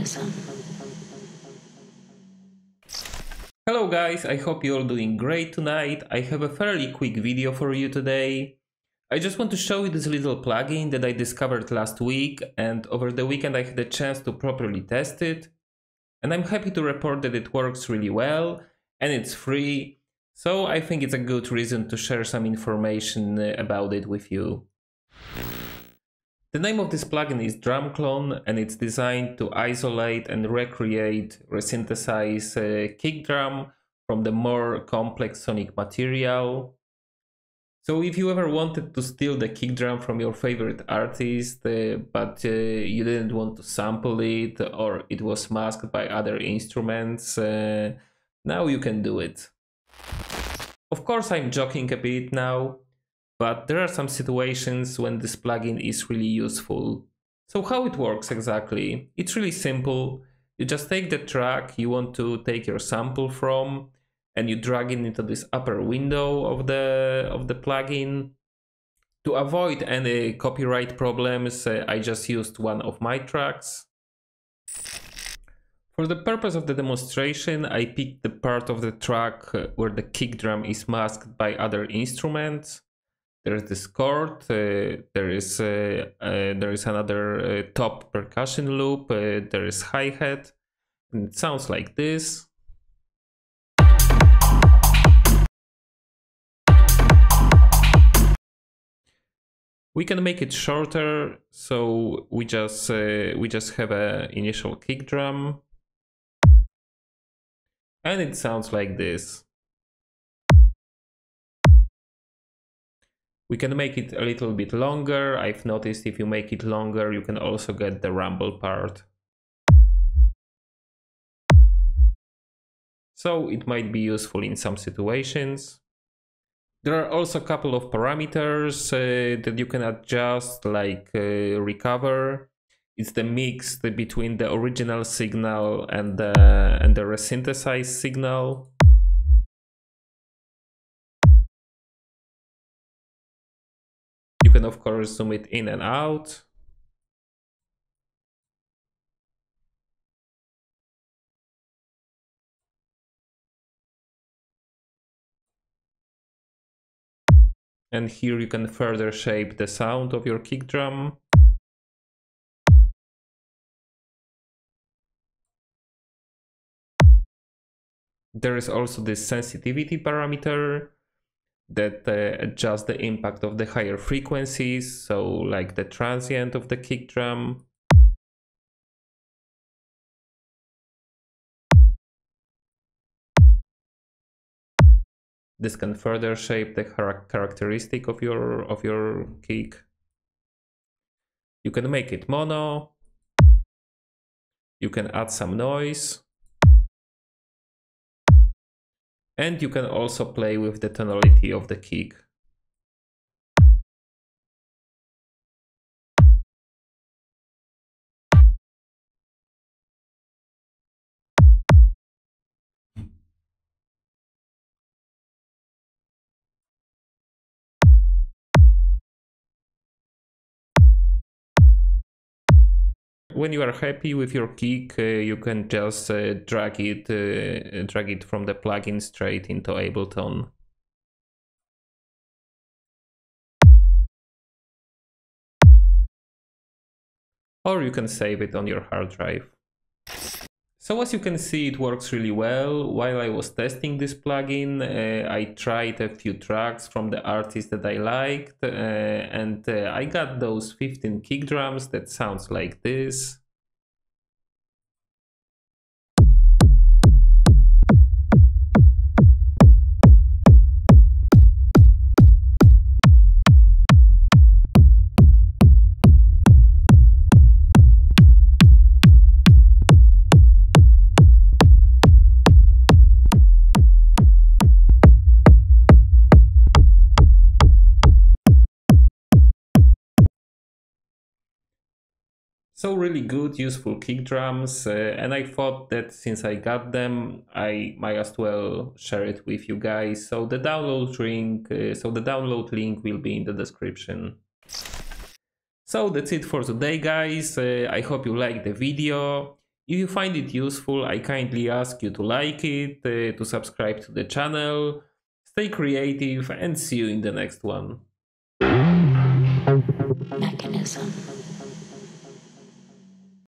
mechanism. Hello guys, I hope you're all doing great tonight. I have a fairly quick video for you today. I just want to show you this little plugin that I discovered last week, and over the weekend I had a chance to properly test it. And I'm happy to report that it works really well and it's free. So I think it's a good reason to share some information about it with you. The name of this plugin is DRUMCLONE, and it's designed to isolate and resynthesize kick drum from the more complex sonic material. So if you ever wanted to steal the kick drum from your favorite artist, but you didn't want to sample it, or it was masked by other instruments, now you can do it. Of course, I'm joking a bit now, but there are some situations when this plugin is really useful. So how it works exactly? It's really simple. You just take the track you want to take your sample from, and you drag it into this upper window of the plugin. To avoid any copyright problems, I just used one of my tracks. For the purpose of the demonstration, I picked the part of the track where the kick drum is masked by other instruments. There is this chord, there is another top percussion loop, there is hi-hat, and it sounds like this. We can make it shorter, so we just have an initial kick drum, and it sounds like this. We can make it a little bit longer. I've noticed if you make it longer, you can also get the rumble part. So it might be useful in some situations. There are also a couple of parameters that you can adjust, like recover. It's the mix between the original signal and the resynthesized signal. You can of course zoom it in and out. And here you can further shape the sound of your kick drum. There is also this sensitivity parameter that adjusts the impact of the higher frequencies, so like the transient of the kick drum. This can further shape the characteristic of your kick. You can make it mono. You can add some noise. And you can also play with the tonality of the kick. When you are happy with your kick, you can just drag it from the plugin straight into Ableton. Or you can save it on your hard drive. So as you can see, it works really well. While I was testing this plugin, I tried a few tracks from the artist that I liked, and I got those 15 kick drums that sounds like this. So really good, useful kick drums, and I thought that since I got them, I might as well share it with you guys. So the download link will be in the description. So that's it for today, guys. I hope you liked the video. If you find it useful, I kindly ask you to like it, to subscribe to the channel, stay creative, and see you in the next one.